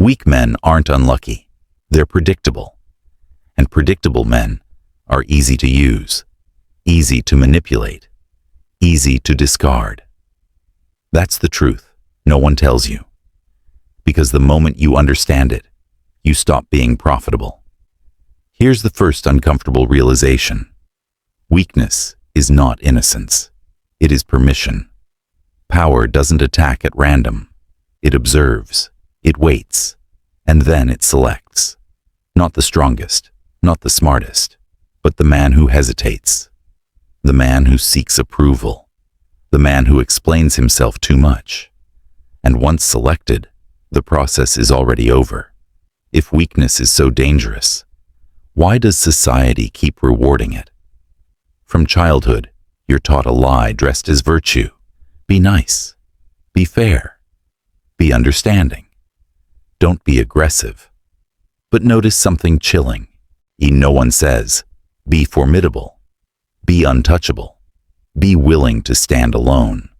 Weak men aren't unlucky. They're predictable. And predictable men are easy to use, easy to manipulate, easy to discard. That's the truth no one tells you. Because the moment you understand it, you stop being profitable. Here's the first uncomfortable realization. Weakness is not innocence. It is permission. Power doesn't attack at random. It observes, it waits, and then it selects. Not the strongest, not the smartest, but the man who hesitates. The man who seeks approval. The man who explains himself too much. And once selected, the process is already over. If weakness is so dangerous, why does society keep rewarding it? From childhood, you're taught a lie dressed as virtue. Be nice. Be fair. Be understanding. Don't be aggressive. But notice something chilling. No one says, be formidable. Be untouchable. Be willing to stand alone.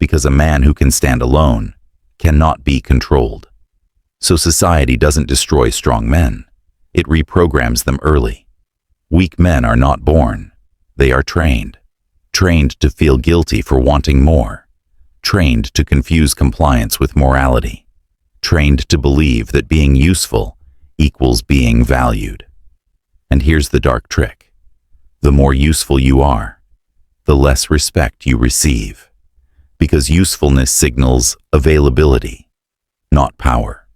Because a man who can stand alone cannot be controlled. So society doesn't destroy strong men. It reprograms them early. Weak men are not born. They are trained. Trained to feel guilty for wanting more. Trained to confuse compliance with morality. Trained to believe that being useful equals being valued. And here's the dark trick. The more useful you are, the less respect you receive. Because usefulness signals availability, not power.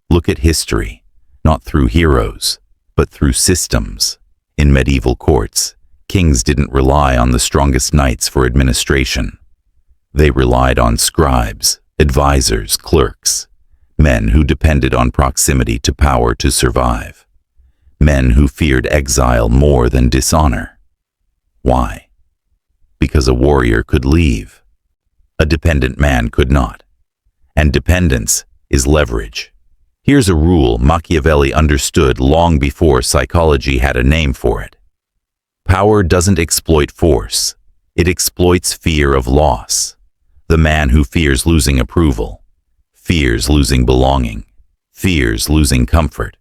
Look at history, not through heroes, but through systems. In medieval courts, kings didn't rely on the strongest knights for administration. They relied on scribes, advisors, clerks, men who depended on proximity to power to survive. Men who feared exile more than dishonor. Why? Because a warrior could leave. A dependent man could not. And dependence is leverage. Here's a rule Machiavelli understood long before psychology had a name for it. Power doesn't exploit force. It exploits fear of loss. The man who fears losing approval, fears losing belonging, fears losing comfort,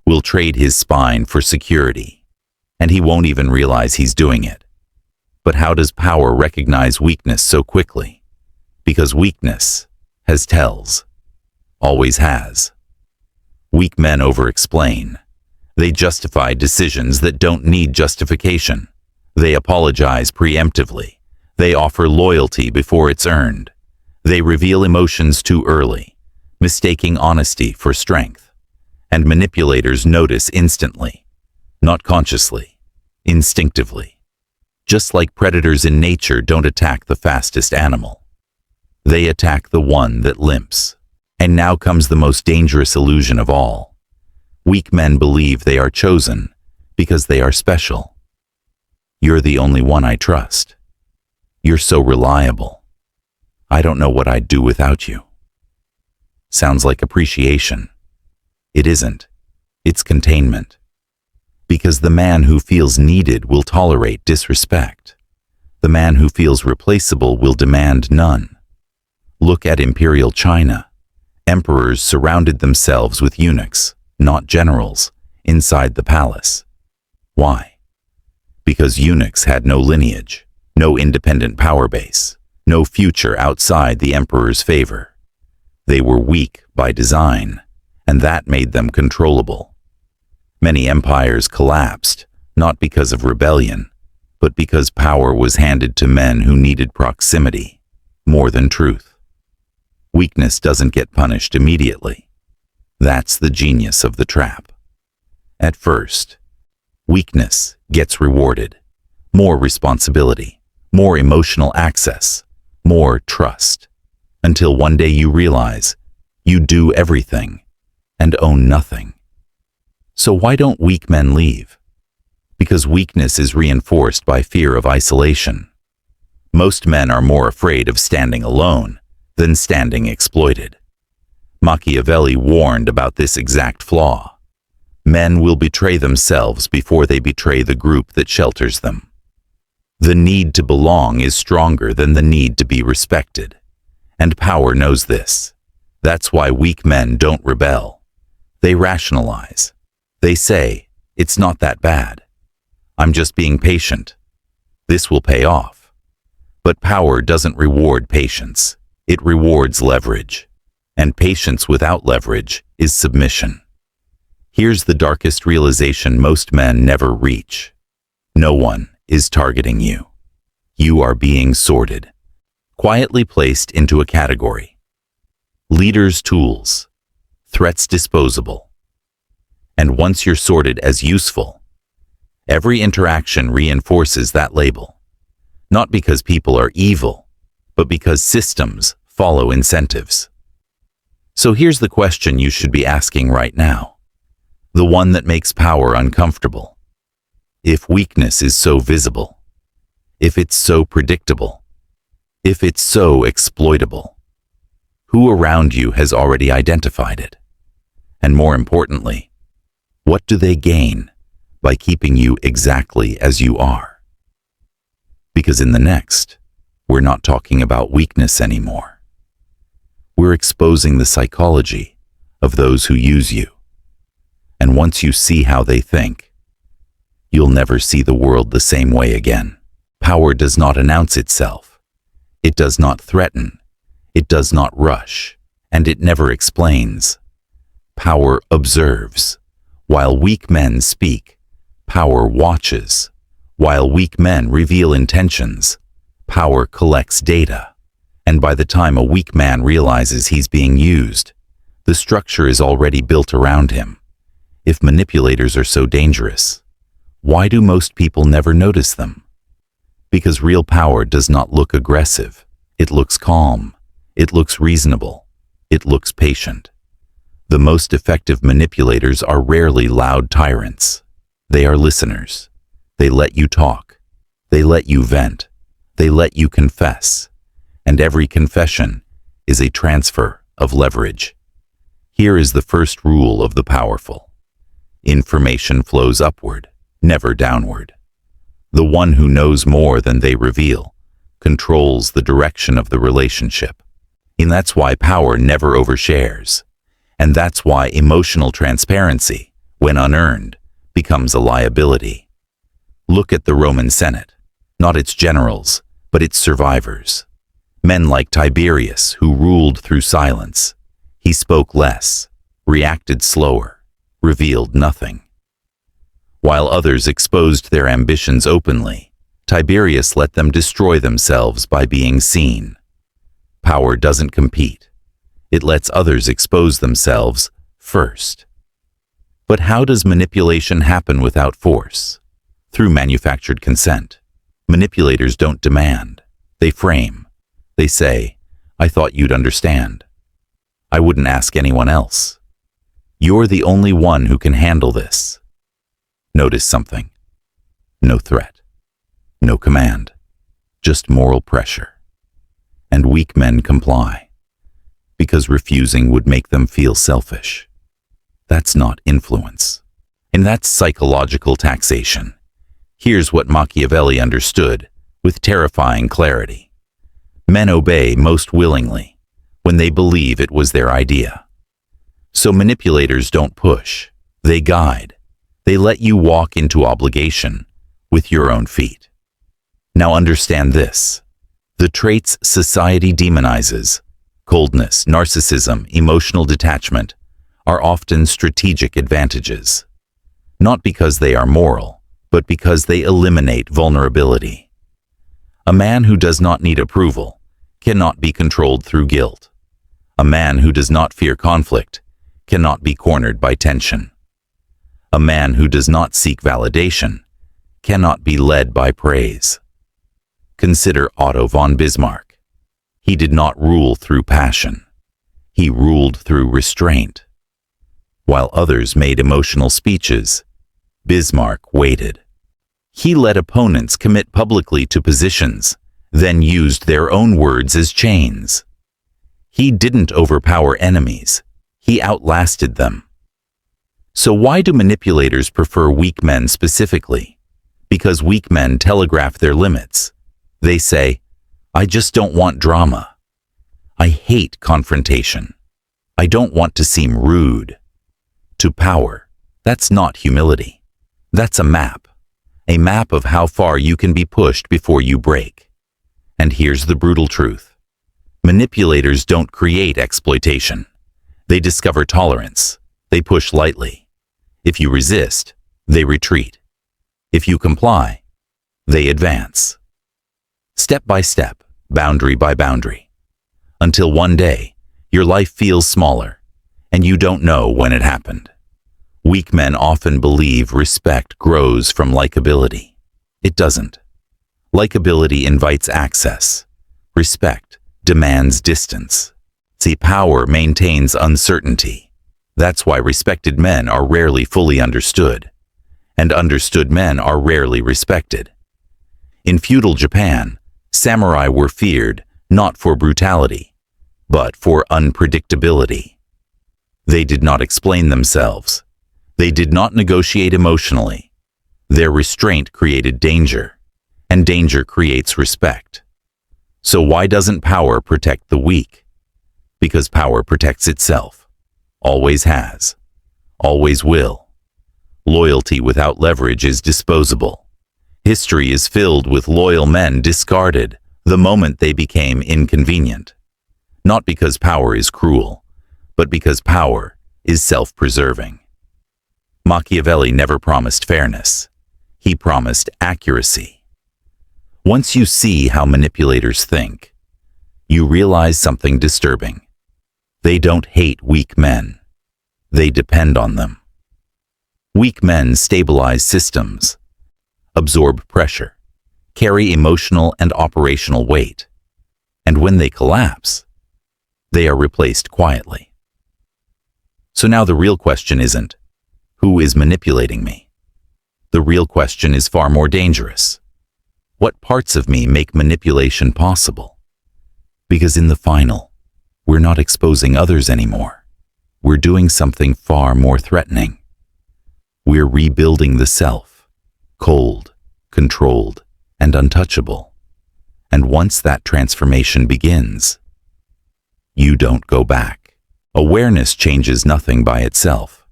will trade his spine for security. And he won't even realize he's doing it. But how does power recognize weakness so quickly? Because weakness has tells. Always has. Weak men over-explain. They justify decisions that don't need justification. They apologize preemptively. They offer loyalty before it's earned. They reveal emotions too early, mistaking honesty for strength. And manipulators notice instantly, not consciously, instinctively. Just like predators in nature don't attack the fastest animal. They attack the one that limps. And now comes the most dangerous illusion of all. Weak men believe they are chosen because they are special. You're the only one I trust. You're so reliable. I don't know what I'd do without you. Sounds like appreciation. It isn't. It's containment. Because the man who feels needed will tolerate disrespect. The man who feels replaceable will demand none. Look at imperial China. Emperors surrounded themselves with eunuchs, not generals, inside the palace. Why? Because eunuchs had no lineage, no independent power base, no future outside the emperor's favor. They were weak by design, and that made them controllable. Many empires collapsed, not because of rebellion, but because power was handed to men who needed proximity, more than truth. Weakness doesn't get punished immediately. That's the genius of the trap. At first, weakness gets rewarded. More responsibility, more emotional access, more trust. Until one day you realize you do everything and own nothing. So why don't weak men leave? Because weakness is reinforced by fear of isolation. Most men are more afraid of standing alone than standing exploited. Machiavelli warned about this exact flaw. Men will betray themselves before they betray the group that shelters them. The need to belong is stronger than the need to be respected. And power knows this. That's why weak men don't rebel. They rationalize. They say, it's not that bad. I'm just being patient. This will pay off. But power doesn't reward patience. It rewards leverage. And patience without leverage is submission. Here's the darkest realization most men never reach. No one is targeting you. You are being sorted, quietly placed into a category. Leaders' tools, threats disposable. And once you're sorted as useful, every interaction reinforces that label. Not because people are evil, but because systems follow incentives. So here's the question you should be asking right now. The one that makes power uncomfortable. If weakness is so visible, if it's so predictable, if it's so exploitable, who around you has already identified it? And more importantly, what do they gain by keeping you exactly as you are? Because in the next, we're not talking about weakness anymore. We're exposing the psychology of those who use you. And once you see how they think, you'll never see the world the same way again. Power does not announce itself. It does not threaten. It does not rush. And it never explains. Power observes. While weak men speak, power watches. While weak men reveal intentions, power collects data. And by the time a weak man realizes he's being used, the structure is already built around him. If manipulators are so dangerous, why do most people never notice them? Because real power does not look aggressive. It looks calm. It looks reasonable. It looks patient. The most effective manipulators are rarely loud tyrants. They are listeners. They let you talk. They let you vent. They let you confess. And every confession is a transfer of leverage. Here is the first rule of the powerful. Information flows upward, never downward. The one who knows more than they reveal controls the direction of the relationship. And that's why power never overshares. And that's why emotional transparency, when unearned, becomes a liability. Look at the Roman Senate, not its generals, but its survivors. Men like Tiberius, who ruled through silence. He spoke less, reacted slower, revealed nothing. While others exposed their ambitions openly, Tiberius let them destroy themselves by being seen. Power doesn't compete. It lets others expose themselves first. But how does manipulation happen without force? Through manufactured consent. Manipulators don't demand. They frame. They say, I thought you'd understand. I wouldn't ask anyone else. You're the only one who can handle this. Notice something. No threat. No command. Just moral pressure. And weak men comply. Because refusing would make them feel selfish. That's not influence. And that's psychological taxation. Here's what Machiavelli understood with terrifying clarity. Men obey most willingly when they believe it was their idea. So manipulators don't push, they guide. They let you walk into obligation with your own feet. Now understand this. The traits society demonizes, coldness, narcissism, emotional detachment, are often strategic advantages. Not because they are moral, but because they eliminate vulnerability. A man who does not need approval cannot be controlled through guilt. A man who does not fear conflict cannot be cornered by tension. A man who does not seek validation cannot be led by praise. Consider Otto von Bismarck. He did not rule through passion. He ruled through restraint. While others made emotional speeches, Bismarck waited. He let opponents commit publicly to positions, then used their own words as chains. He didn't overpower enemies. He outlasted them. So why do manipulators prefer weak men specifically? Because weak men telegraph their limits. They say, I just don't want drama. I hate confrontation. I don't want to seem rude. To power, that's not humility. That's a map of how far you can be pushed before you break. And here's the brutal truth. Manipulators don't create exploitation. They discover tolerance. They push lightly. If you resist, they retreat. If you comply, they advance. Step by step, boundary by boundary. Until one day, your life feels smaller, and you don't know when it happened. Weak men often believe respect grows from likability. It doesn't. Likability invites access. Respect demands distance. See, power maintains uncertainty. That's why respected men are rarely fully understood, and understood men are rarely respected. In feudal Japan, samurai were feared not for brutality, but for unpredictability. They did not explain themselves. They did not negotiate emotionally. Their restraint created danger, and danger creates respect. So why doesn't power protect the weak? Because power protects itself. Always has. Always will. Loyalty without leverage is disposable. History is filled with loyal men discarded the moment they became inconvenient. Not because power is cruel, but because power is self-preserving. Machiavelli never promised fairness. He promised accuracy. Once you see how manipulators think, you realize something disturbing. They don't hate weak men. They depend on them. Weak men stabilize systems, absorb pressure, carry emotional and operational weight, and when they collapse, they are replaced quietly. So now the real question isn't, who is manipulating me? The real question is far more dangerous. What parts of me make manipulation possible? Because in the final, we're not exposing others anymore. We're doing something far more threatening. We're rebuilding the self, cold, controlled, and untouchable. And once that transformation begins, you don't go back. Awareness changes nothing by itself.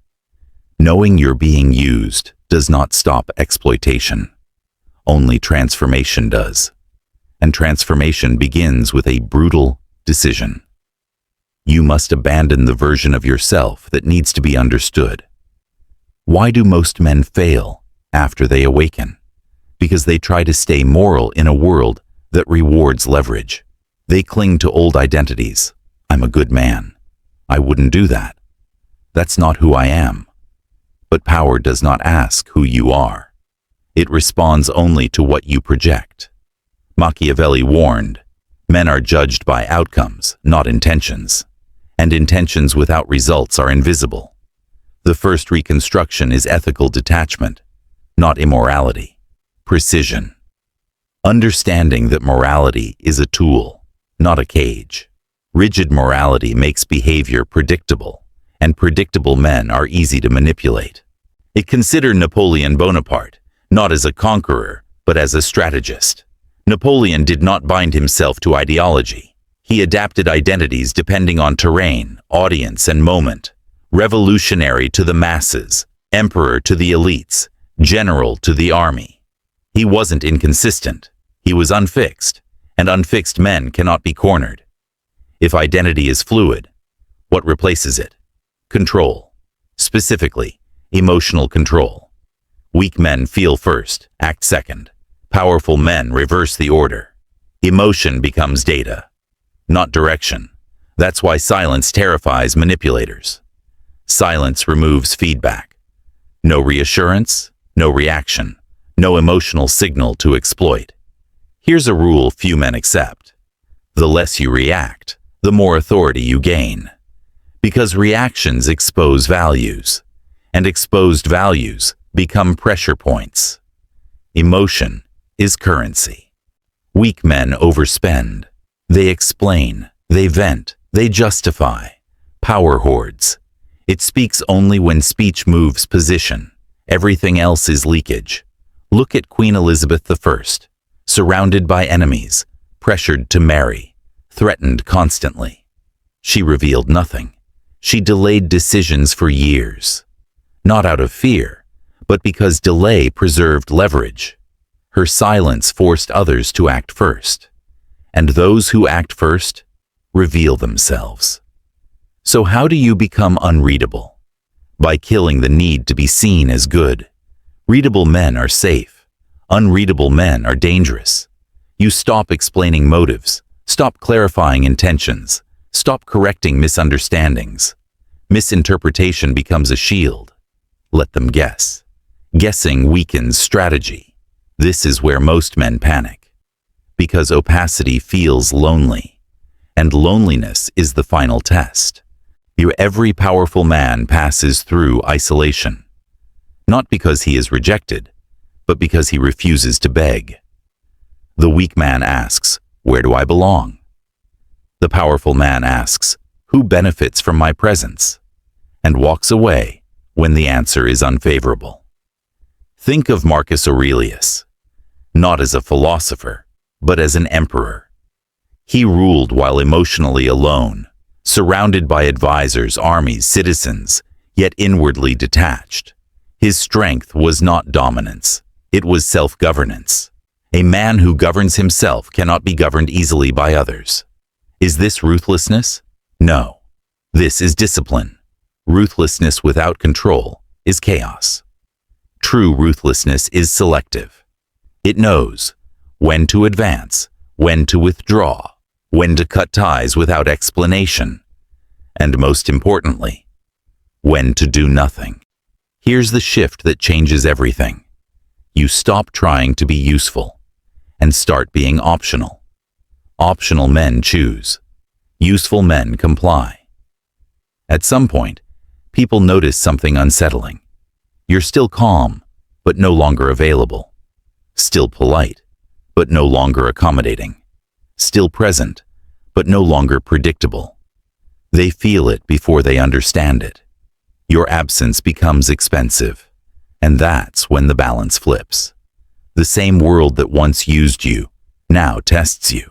Knowing you're being used does not stop exploitation. Only transformation does. And transformation begins with a brutal decision. You must abandon the version of yourself that needs to be understood. Why do most men fail after they awaken? Because they try to stay moral in a world that rewards leverage. They cling to old identities. I'm a good man. I wouldn't do that. That's not who I am. But power does not ask who you are. It responds only to what you project. Machiavelli warned, men are judged by outcomes, not intentions. And intentions without results are invisible. The first reconstruction is ethical detachment, not immorality. Precision. Understanding that morality is a tool, not a cage. Rigid morality makes behavior predictable, and predictable men are easy to manipulate. Consider Napoleon Bonaparte, not as a conqueror, but as a strategist. Napoleon did not bind himself to ideology. He adapted identities depending on terrain, audience, and moment. Revolutionary to the masses, emperor to the elites, general to the army. He wasn't inconsistent. He was unfixed, and unfixed men cannot be cornered. If identity is fluid, what replaces it? Control. Specifically, emotional control. Weak men feel first, act second. Powerful men reverse the order. Emotion becomes data, not direction. That's why silence terrifies manipulators. Silence removes feedback. No reassurance, no reaction, no emotional signal to exploit. Here's a rule few men accept. The less you react, the more authority you gain. Because reactions expose values, and exposed values become pressure points. Emotion is currency. Weak men overspend. They explain, they vent, they justify. Power hoards. It speaks only when speech moves position. Everything else is leakage. Look at Queen Elizabeth I, surrounded by enemies, pressured to marry, threatened constantly. She revealed nothing. She delayed decisions for years, not out of fear, but because delay preserved leverage. Her silence forced others to act first, and those who act first reveal themselves. So how do you become unreadable? By killing the need to be seen as good. Readable men are safe. Unreadable men are dangerous. You stop explaining motives, stop clarifying intentions, stop correcting misunderstandings. Misinterpretation becomes a shield. Let them guess. Guessing weakens strategy. This is where most men panic. Because opacity feels lonely, and loneliness is the final test. Every powerful man passes through isolation, not because he is rejected, but because he refuses to beg. The weak man asks, "Where do I belong?" The powerful man asks, "Who benefits from my presence?" and walks away when the answer is unfavorable. Think of Marcus Aurelius, not as a philosopher, but as an emperor. He ruled while emotionally alone, surrounded by advisors, armies, citizens, yet inwardly detached. His strength was not dominance, it was self-governance. A man who governs himself cannot be governed easily by others. Is this ruthlessness? No. This is discipline. Ruthlessness without control is chaos. True ruthlessness is selective. It knows when to advance, when to withdraw, when to cut ties without explanation, and most importantly, when to do nothing. Here's the shift that changes everything. You stop trying to be useful and start being optional. Optional men choose. Useful men comply. At some point, people notice something unsettling. You're still calm, but no longer available. Still polite, but no longer accommodating. Still present, but no longer predictable. They feel it before they understand it. Your absence becomes expensive, and that's when the balance flips. The same world that once used you now tests you.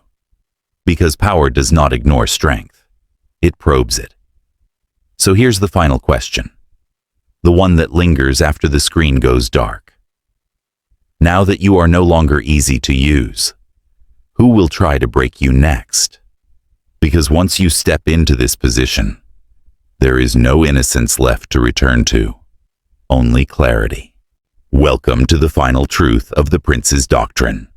Because power does not ignore strength. It probes it. So here's the final question. The one that lingers after the screen goes dark. Now that you are no longer easy to use, who will try to break you next? Because once you step into this position, there is no innocence left to return to, only clarity. Welcome to the final truth of the Prince's doctrine.